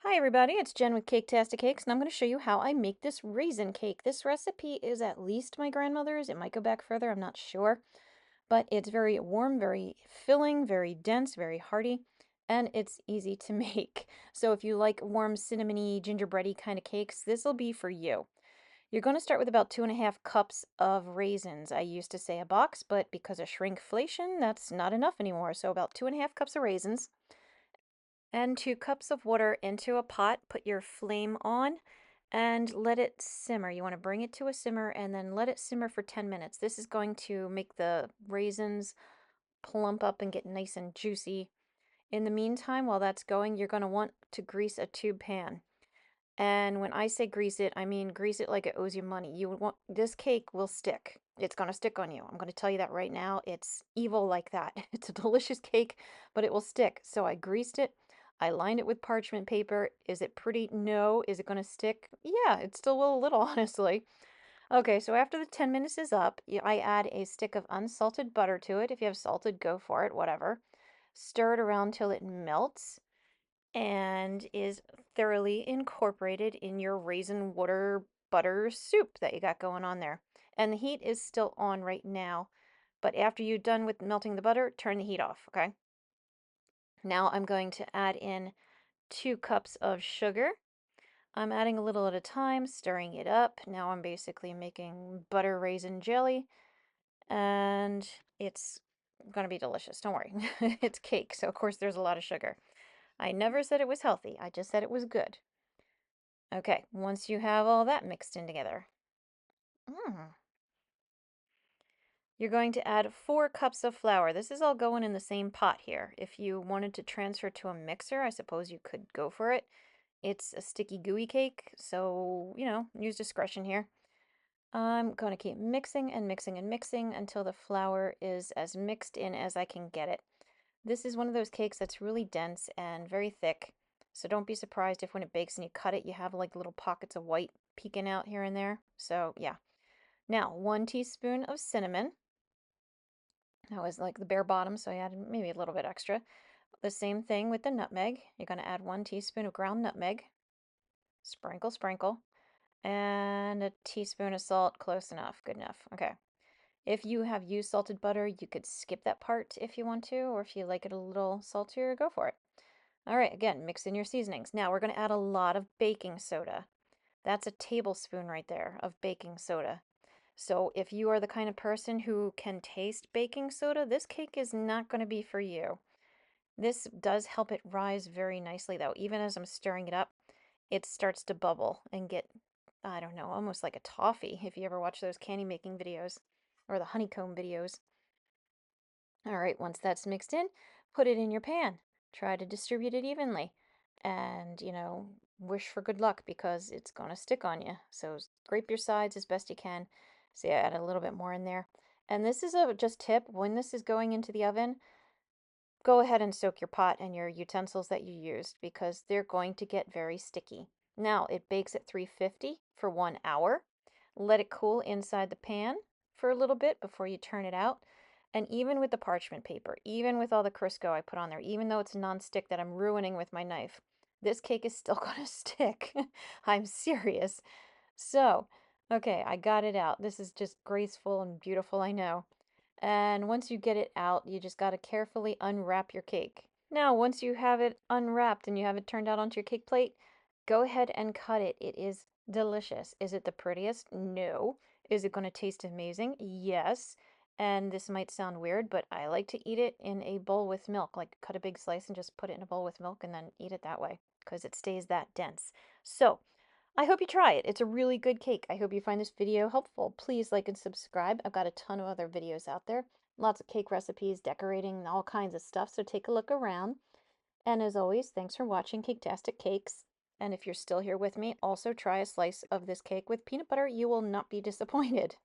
Hi everybody, it's Jen with Caketastic Cakes, and I'm going to show you how I make this raisin cake. This recipe is at least my grandmother's. It might go back further, I'm not sure. But it's very warm, very filling, very dense, very hearty, and it's easy to make. So if you like warm, cinnamony, gingerbready kind of cakes, this will be for you. You're going to start with about 2.5 cups of raisins. I used to say a box, but because of shrinkflation, that's not enough anymore. So about 2.5 cups of raisins. And 2 cups of water into a pot. Put your flame on and let it simmer. You want to bring it to a simmer and then let it simmer for 10 minutes. This is going to make the raisins plump up and get nice and juicy. In the meantime, while that's going, you're going to want to grease a tube pan. And when I say grease it, I mean grease it like it owes you money. You would want this cake will stick. It's going to stick on you. I'm going to tell you that right now. It's evil like that. It's a delicious cake, but it will stick. So I greased it. I lined it with parchment paper. Is it pretty? No. Is it going to stick? Yeah, it still will a little, honestly. Okay, so after the 10 minutes is up, I add a stick of unsalted butter to it. If you have salted, go for it, whatever. Stir it around till it melts and is thoroughly incorporated in your raisin water butter soup that you got going on there. And the heat is still on right now, but after you're done with melting the butter, turn the heat off, okay? Now I'm going to add in 2 cups of sugar. I'm adding a little at a time, stirring it up. Now I'm basically making butter raisin jelly, and it's gonna be delicious. Don't worry. It's cake, so of course there's a lot of sugar. I never said it was healthy. I just said it was good. Okay, once you have all that mixed in together, mm, you're going to add 4 cups of flour. This is all going in the same pot here. If you wanted to transfer to a mixer, I suppose you could go for it. It's a sticky, gooey cake, so, use discretion here. I'm going to keep mixing and mixing and mixing until the flour is as mixed in as I can get it. This is one of those cakes that's really dense and very thick, so don't be surprised if when it bakes and you cut it, you have like little pockets of white peeking out here and there. So yeah. Now, 1 teaspoon of cinnamon. That was like the bare bottom, so I added maybe a little bit extra. The same thing with the nutmeg. You're going to add 1 teaspoon of ground nutmeg. Sprinkle, sprinkle. And a teaspoon of salt, close enough, good enough. Okay. If you have used salted butter, you could skip that part if you want to, or if you like it a little saltier, go for it. All right, again, mix in your seasonings. Now we're going to add a lot of baking soda. That's a tablespoon right there of baking soda. So if you are the kind of person who can taste baking soda, this cake is not going to be for you. This does help it rise very nicely though. Even as I'm stirring it up, it starts to bubble and get, I don't know, almost like a toffee if you ever watch those candy making videos or the honeycomb videos. All right, once that's mixed in, put it in your pan. Try to distribute it evenly and, wish for good luck because it's going to stick on you. So scrape your sides as best you can. See, I added a little bit more in there. And this is a just tip, when this is going into the oven, go ahead and soak your pot and your utensils that you used because they're going to get very sticky. Now, it bakes at 350 for 1 hour. Let it cool inside the pan for a little bit before you turn it out. And even with the parchment paper, even with all the Crisco I put on there, even though it's non-stick that I'm ruining with my knife, this cake is still going to stick. I'm serious. So, okay, I got it out. This is just graceful and beautiful, I know. And once you get it out, you just got to carefully unwrap your cake. Now, once you have it unwrapped and you have it turned out onto your cake plate, go ahead and cut it. It is delicious. Is it the prettiest? No. Is it going to taste amazing? Yes. And this might sound weird, but I like to eat it in a bowl with milk. Like cut a big slice and just put it in a bowl with milk and then eat it that way because it stays that dense. So, I hope you try it. It's a really good cake. I hope you find this video helpful. Please like and subscribe. I've got a ton of other videos out there. Lots of cake recipes, decorating, all kinds of stuff. So take a look around. And as always, thanks for watching Caketastic Cakes. And if you're still here with me, also try a slice of this cake with peanut butter. You will not be disappointed.